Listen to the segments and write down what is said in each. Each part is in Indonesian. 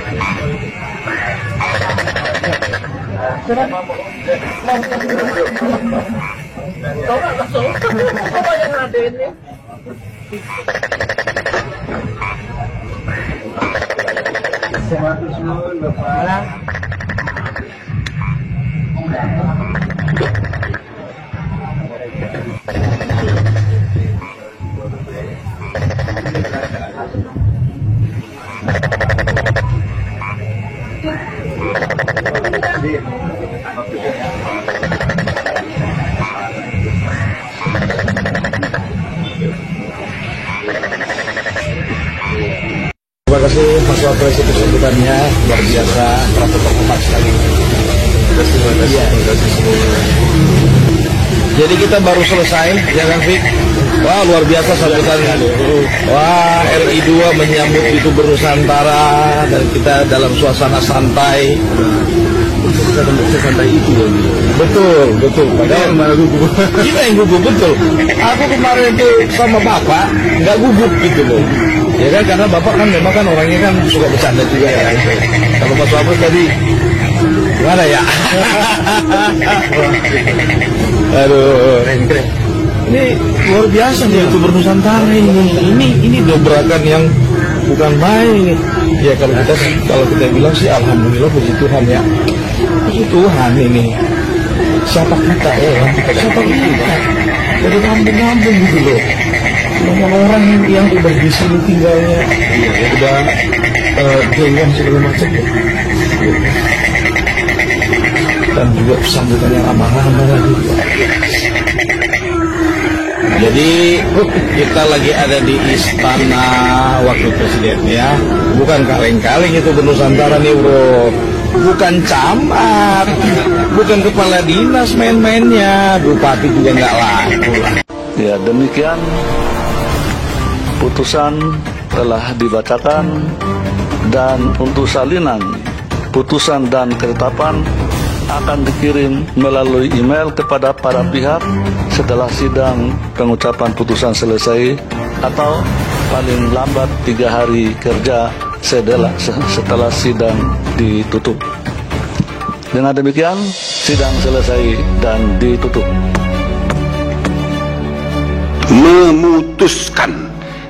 Terima kasih Mas Wapres untuk sambutannya, luar biasa, terasa terhormat sekali. Terima kasih semua. Jadi kita baru selesai, ya kan Fik? Wah luar biasa sambutannya. Wah RI 2 menyambut YouTuber Nusantara dan kita dalam suasana santai. Santai itu ya. Betul. Padahal malah gugup. Kita yang gugup betul. Aku kemarin itu sama Bapak nggak gugup gitu loh. Ya kan karena Bapak kan memang kan orangnya kan suka bercanda juga ya. Kalau Mas Wapres tadi gimana ya? Aduh, keren. Ini luar biasa nih YouTuber Nusantara ini dobrakan yang bukan main. Ya kalau kita bilang sih alhamdulillah puji Tuhan ya. Puji Tuhan ini. Siapa kita ya? Siapa kita? Dari kampung-kampung gitu loh. Orang yang udah di sini tinggalnya, udah jauhan segala macam ya. Dan juga sambutan yang ramah-ramah lagi. Jadi kita lagi ada di Istana Wakil Presiden ya. Bukan kaleng-kaleng itu Nusantara nih bro. Bukan camat, bukan kepala dinas main-mainnya. Bupati juga nggak laku. Ya demikian putusan telah dibacakan dan untuk salinan putusan dan ketetapan akan dikirim melalui email kepada para pihak setelah sidang pengucapan putusan selesai atau paling lambat 3 hari kerja setelah sidang ditutup. Dengan demikian sidang selesai dan ditutup.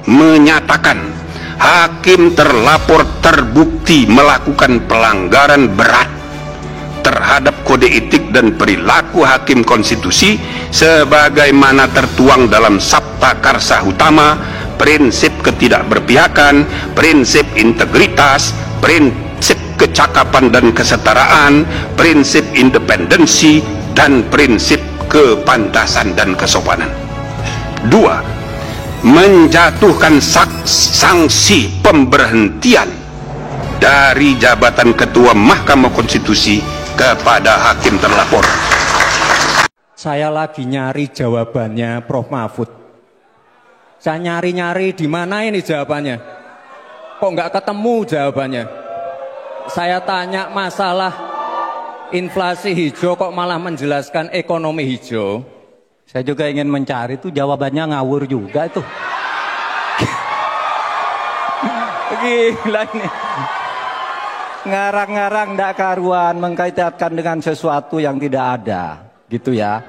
Menyatakan hakim terlapor terbukti melakukan pelanggaran berat terhadap kode etik dan perilaku hakim konstitusi sebagaimana tertuang dalam Sabta Karsa Utama, prinsip ketidakberpihakan, prinsip integritas, prinsip kecakapan dan kesetaraan, prinsip independensi, dan prinsip kepantasan dan kesopanan. 2. Menjatuhkan sanksi pemberhentian dari jabatan Ketua Mahkamah Konstitusi kepada hakim terlapor. Saya lagi nyari jawabannya Prof. Mahfud. Saya nyari-nyari di mana ini jawabannya. Kok nggak ketemu jawabannya? Saya tanya masalah inflasi hijau kok malah menjelaskan ekonomi hijau. Saya juga ingin mencari itu jawabannya ngawur juga itu. Gila ini. Ngarang-ngarang ndak karuan mengkaitkan dengan sesuatu yang tidak ada. Gitu ya.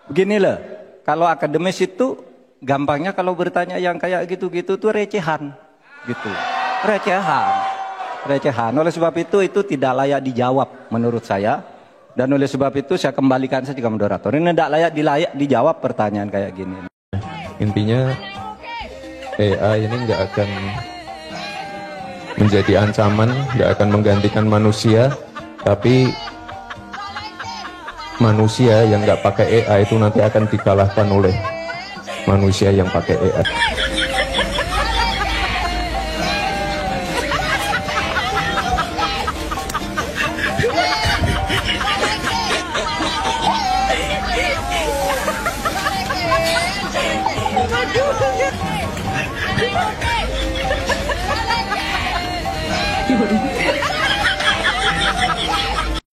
Begini loh. Kalau akademis itu gampangnya kalau bertanya yang kayak gitu-gitu tuh recehan. Gitu. Recehan. Oleh sebab itu tidak layak dijawab menurut saya. Dan oleh sebab itu saya kembalikan saja ke moderator. Ini tidak layak dijawab pertanyaan kayak gini. Intinya AI ini nggak akan menjadi ancaman, nggak akan menggantikan manusia, tapi manusia yang nggak pakai AI itu nanti akan dikalahkan oleh manusia yang pakai AI.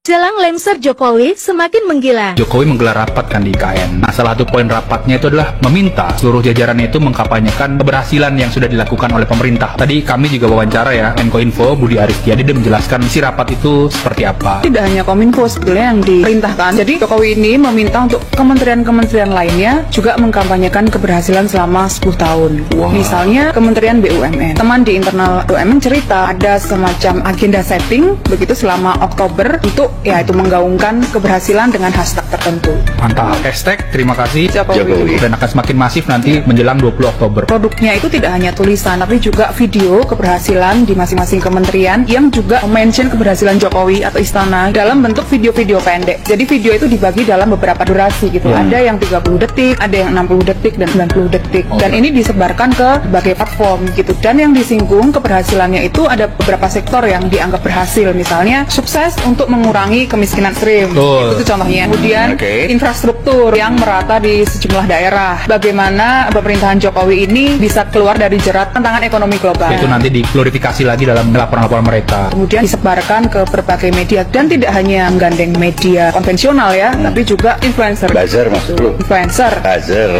Jelang lengser Jokowi semakin menggila. Jokowi menggelar rapat kan di IKN. Nah, salah satu poin rapatnya itu adalah meminta seluruh jajarannya itu mengkampanyekan keberhasilan yang sudah dilakukan oleh pemerintah. Tadi kami juga wawancara ya, Menkominfo Budi Aristiadi dan menjelaskan isi rapat itu seperti apa. Tidak hanya Kominfo sebetulnya yang diperintahkan. Jadi Jokowi ini meminta untuk kementerian-kementerian lainnya juga mengkampanyekan keberhasilan selama 10 tahun. Wow. Misalnya Kementerian BUMN. Teman di internal BUMN cerita ada semacam agenda setting begitu selama Oktober untuk itu menggaungkan keberhasilan dengan hashtag tertentu. Mantap. Hashtag terima kasih Jokowi. Dan akan semakin masif nanti menjelang 20 Oktober. Produknya itu tidak hanya tulisan, tapi juga video keberhasilan di masing-masing kementerian yang juga mention keberhasilan Jokowi atau istana dalam bentuk video-video pendek. Jadi video itu dibagi dalam beberapa durasi gitu. Ada yang 30 detik, ada yang 60 detik dan 90 detik. Dan ini disebarkan ke berbagai platform gitu. Dan yang disinggung keberhasilannya itu ada beberapa sektor yang dianggap berhasil. Misalnya sukses untuk mengurangi kemiskinan ekstrim. Itu contohnya. Kemudian infrastruktur yang merata di sejumlah daerah. Bagaimana pemerintahan Jokowi ini bisa keluar dari jerat tantangan ekonomi global. Itu nanti diglorifikasi lagi dalam laporan-laporan mereka. Kemudian disebarkan ke berbagai media dan tidak hanya menggandeng media konvensional ya, tapi juga influencer. Buzzer maksud lu? Influencer. Buzzer.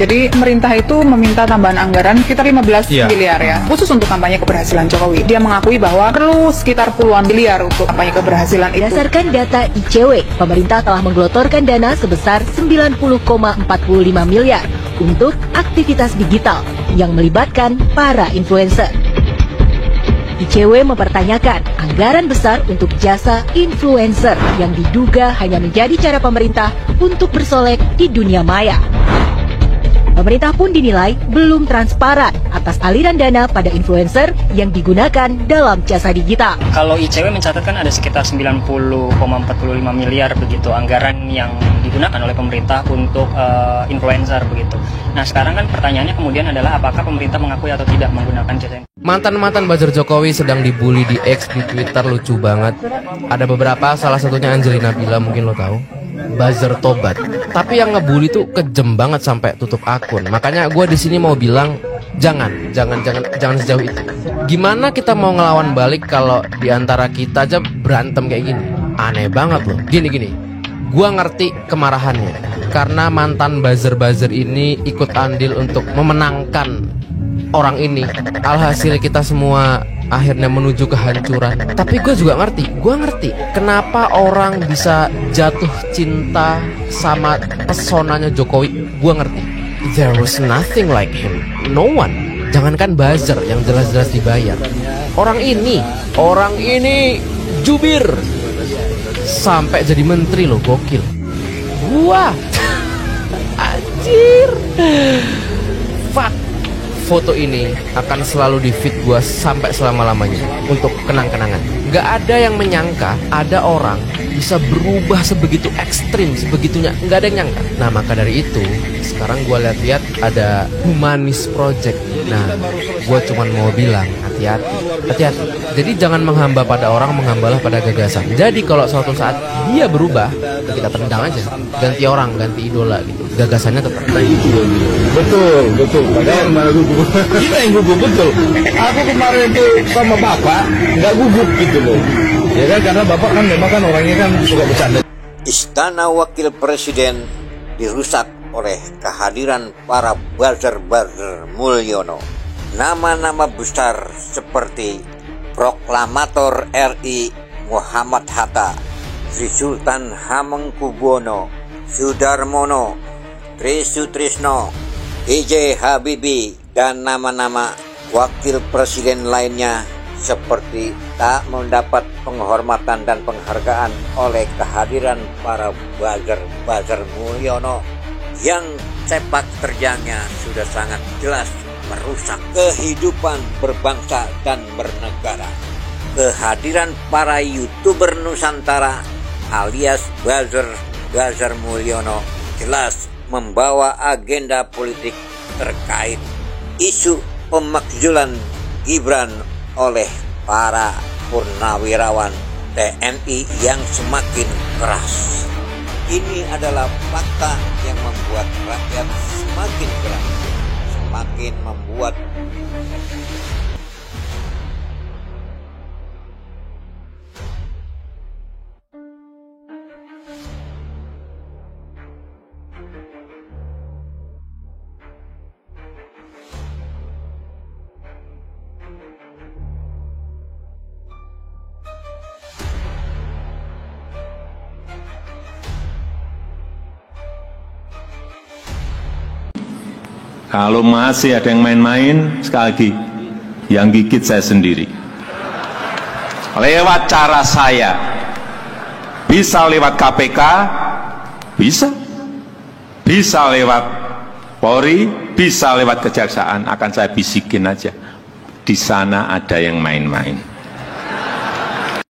Jadi pemerintah itu meminta tambahan anggaran sekitar 15 miliar ya, khusus untuk kampanye keberhasilan Jokowi. Dia mengakui bahwa perlu sekitar puluhan miliar untuk kampanye keberhasilan itu. Berdasarkan data ICW, pemerintah telah menggelontorkan dana sebesar 90,45 miliar untuk aktivitas digital yang melibatkan para influencer. ICW mempertanyakan anggaran besar untuk jasa influencer yang diduga hanya menjadi cara pemerintah untuk bersolek di dunia maya. Pemerintah pun dinilai belum transparan atas aliran dana pada influencer yang digunakan dalam jasa digital. Kalau ICW mencatatkan ada sekitar 90,45 miliar begitu anggaran yang digunakan oleh pemerintah untuk influencer begitu. Nah sekarang kan pertanyaannya kemudian adalah apakah pemerintah mengakui atau tidak menggunakan jasa. Mantan-mantan buzzer Jokowi sedang dibully di X, di Twitter, lucu banget. Ada beberapa, salah satunya Angelina Bila, mungkin lo tahu. Buzzer tobat. Tapi yang ngebully tuh kejem banget sampai tutup akun. Makanya gue di sini mau bilang jangan sejauh itu. Gimana kita mau ngelawan balik kalau diantara kita aja berantem kayak gini? Aneh banget loh. Gini. Gue ngerti kemarahannya karena mantan buzzer ini ikut andil untuk memenangkan orang ini. Alhasil kita semua akhirnya menuju kehancuran. Tapi gue juga ngerti kenapa orang bisa jatuh cinta sama pesonanya Jokowi. Gue ngerti. There was nothing like him. No one. Jangankan buzzer yang jelas-jelas dibayar. Orang ini jubir sampai jadi menteri loh, gokil. Gua anjir. Fuck. Foto ini akan selalu di feed gue sampai selama-lamanya untuk kenang-kenangan. Gak ada yang menyangka ada orang bisa berubah sebegitu ekstrim, sebegitunya. Gak ada yang nyangka. Nah maka dari itu sekarang gue lihat-lihat ada Humanis Project. Nah gue cuma mau bilang hati-hati. Jadi jangan menghamba pada orang, menghambalah pada gagasan. Jadi kalau suatu saat dia berubah, kita tendang aja. Ganti orang, ganti idola gitu. Gagasannya tetap. Betul. Padahal malah gugup. Kita yang gugup, betul. Aku kemarin itu sama bapak nggak gugup gitu loh. Ya kan karena bapak kan memang kan orangnya kan suka bercanda. Istana Wakil Presiden dirusak oleh kehadiran para buzzer Mulyono. Nama-nama besar seperti Proklamator RI Muhammad Hatta, Sri Sultan Hamengkubuwono, Sudarmono, Tri Sutrisno, B.J. Habibie, dan nama-nama wakil presiden lainnya seperti tak mendapat penghormatan dan penghargaan oleh kehadiran para buzzer Mulyono yang sepak terjangnya sudah sangat jelas merusak kehidupan berbangsa dan bernegara. Kehadiran para YouTuber Nusantara alias buzzer Mulyono jelas membawa agenda politik terkait isu pemakzulan Gibran oleh para purnawirawan TNI yang semakin keras. Ini adalah fakta yang membuat rakyat semakin keras, semakin membuat Kalau masih ada yang main-main, sekali lagi, yang gigit saya sendiri. Lewat cara saya, bisa lewat KPK, bisa lewat Polri, bisa lewat Kejaksaan, akan saya bisikin aja. Di sana ada yang main-main.